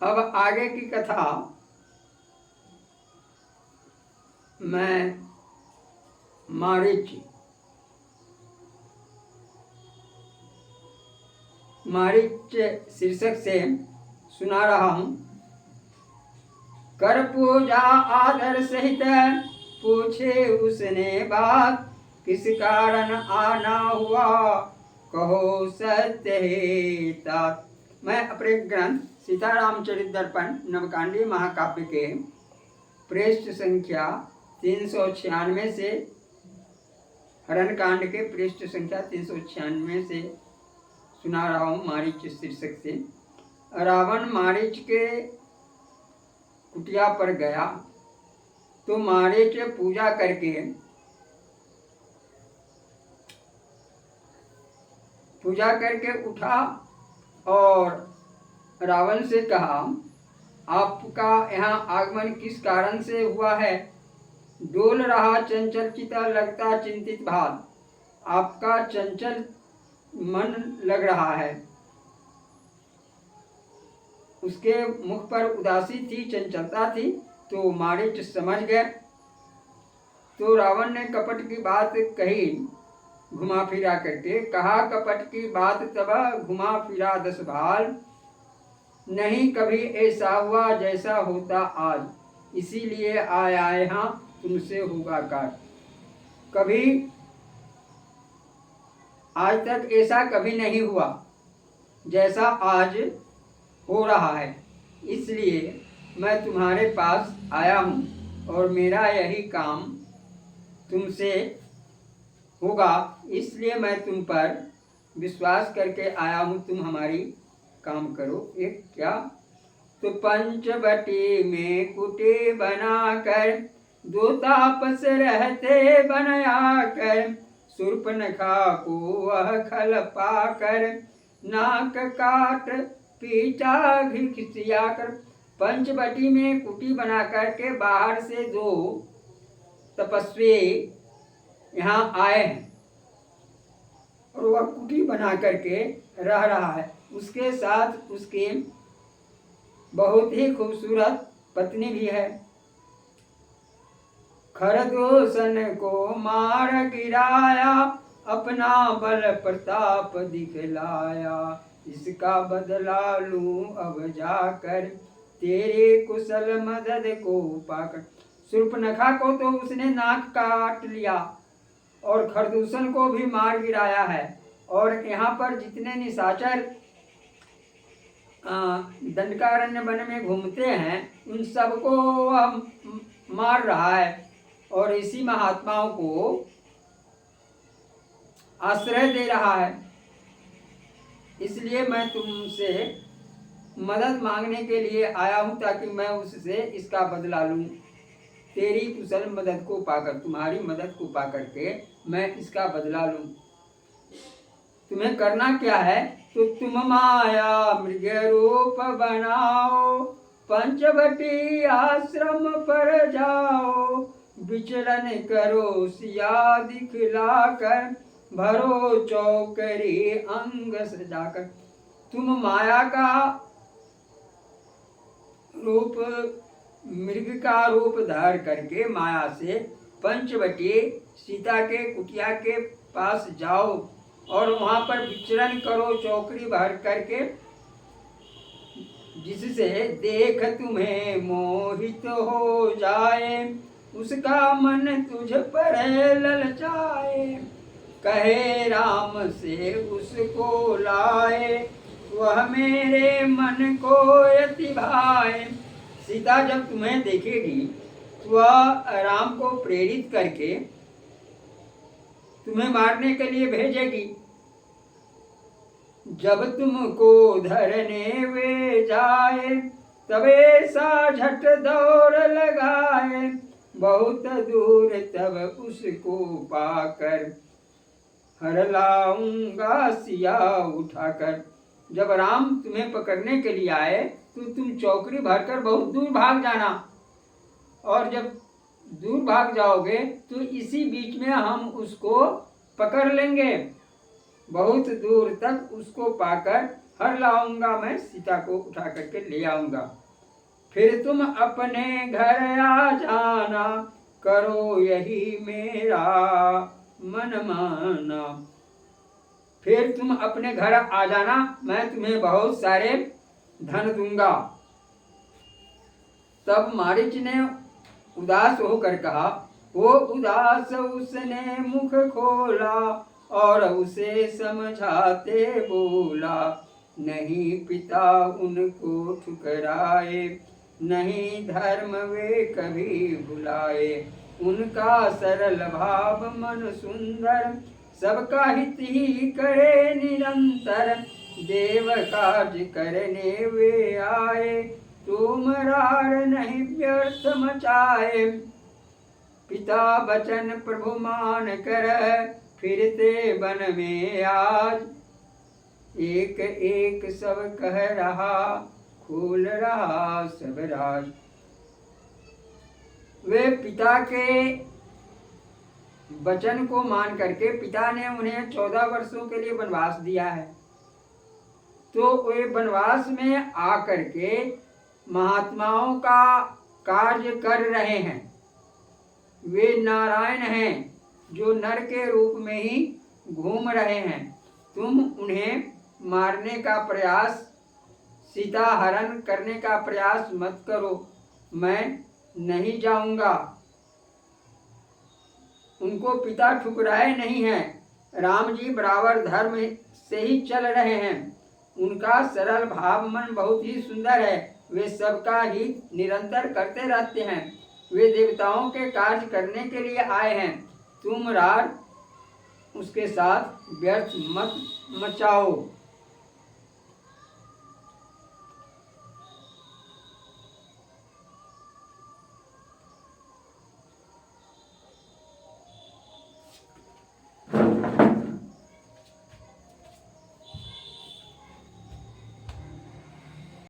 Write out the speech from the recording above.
अब आगे की कथा मैं मारीच शीर्षक से सुना रहा हूँ। कर पूजा आदर सहित पूछे उसने बात, किस कारण आना हुआ कहो सत्य है तात। मैं अपने ग्रंथ सीतारामचरित दर्पण नवकांडीय महाकाव्य के पृष्ठ संख्या 396 से, हरण कांड के पृष्ठ संख्या 396 से सुना रहा हूँ मारीच शीर्षक से। रावण मारीच के कुटिया पर गया तो मारीच पूजा करके उठा और रावण से कहा, आपका यहाँ आगमन किस कारण से हुआ है? डोल रहा चंचल चिता लगता चिंतित भाल, आपका चंचल मन लग रहा है। उसके मुख पर उदासी थी, चंचलता थी, तो मारीच समझ गए। तो रावण ने कपट की बात कही घुमा फिरा करके, कहा कपट की बात तब घुमा फिरा 10 भाल, नहीं कभी ऐसा हुआ जैसा होता आज, इसीलिए आया यहाँ तुमसे होगा काट। कभी आज तक ऐसा कभी नहीं हुआ जैसा आज हो रहा है, इसलिए मैं तुम्हारे पास आया हूँ और मेरा यही काम तुमसे होगा, इसलिए मैं तुम पर विश्वास करके आया हूँ, तुम हमारी काम करो। एक क्या तो पंचवटी में कुटी बनाकर 2 तापस रहते बनाया कर, शूर्पणखा को वह खल पाकर नाक काट पीटा घिसिया कर। पंचवटी में कुटी बना करके बाहर से 2 तपस्वी यहाँ आए हैं और वह कुटी बना करके रह रहा है। उसके साथ उसकी बहुत ही खूबसूरत पत्नी भी है। खरदूषण को मार गिराया, अपना बल प्रताप दिखलाया, इसका बदला लूं अब जाकर, तेरे कुशल मदद को पाकर। शूर्पणखा को तो उसने नाक काट लिया और खरदूषण को भी मार गिराया है, और यहाँ पर जितने निशाचर दंडकारण्य वन में घूमते हैं उन सबको वह मार रहा है और इसी महात्माओं को आश्रय दे रहा है। इसलिए मैं तुमसे मदद मांगने के लिए आया हूँ ताकि मैं उससे इसका बदला लूँ। तेरी कुशल मदद को पाकर, तुम्हारी मदद को पाकर के मैं इसका बदला लूँ। तुम्हें करना क्या है? तो तुम माया मृग रूप बनाओ, पंचवटी आश्रम पर जाओ, विचरण करो सिया दिखलाकर, भरो चौकरी अंग सजाकर। तुम माया का रूप, मृग का रूप धार करके माया से पंचवटी सीता के कुटिया के पास जाओ और वहां पर विचरण करो चौकड़ी भर करके, जिससे देख तुम्हें मोहित हो जाए, उसका मन तुझ पर ललचाए, कहे राम से उसको लाए, वह मेरे मन को यति भाए। सीता जब तुम्हें देखेगी वह राम को प्रेरित करके तुम्हें मारने के लिए भेजेगी। जब तुमको धरने वे जाए, तबे सा झट दौड़ लगाए, बहुत दूर तब उसको पाकर, हर लाऊंगा सिया उठाकर। जब राम तुम्हें पकड़ने के लिए आए तो तुम चौकड़ी भरकर बहुत दूर भाग जाना, और जब दूर भाग जाओगे तो इसी बीच में हम उसको पकड़ लेंगे। बहुत दूर तक उसको पाकर हर लाऊंगा, मैं सीता को उठा करके ले आऊंगा। फिर तुम अपने घर आ जाना, करो यही मेरा मन माना। फिर तुम अपने घर आ जाना, मैं तुम्हें बहुत सारे धन दूंगा। तब मारीच ने उदास होकर कहा। वो उदास उसने मुख खोला और उसे समझाते बोला, नहीं पिता उनको ठुकराए, नहीं धर्म वे कभी भुलाए। उनका सरल भाव मन सुंदर, सबका हित ही करे निरंतर। देव कार्य करने वे आए, तुमरार नहीं व्यर्थ मचाए। पिता बचन प्रभु मान कर, फिरते वन में आज। एक एक सब कह रहा, खोल रहा सब राज। वे पिता के वचन को मान करके, पिता ने उन्हें 14 वर्षों के लिए वनवास दिया है, तो वे वनवास में आकर के महात्माओं का कार्य कर रहे हैं। वे नारायण हैं जो नर के रूप में ही घूम रहे हैं। तुम उन्हें मारने का प्रयास, सीता हरण करने का प्रयास मत करो, मैं नहीं जाऊंगा। उनको पिता ठुकराए नहीं हैं। राम जी बराबर धर्म से ही चल रहे हैं। उनका सरल भाव मन बहुत ही सुंदर है। वे सबका हित निरंतर करते रहते हैं। वे देवताओं के कार्य करने के लिए आए हैं। तुम रार उसके साथ व्यर्थ मत मचाओ।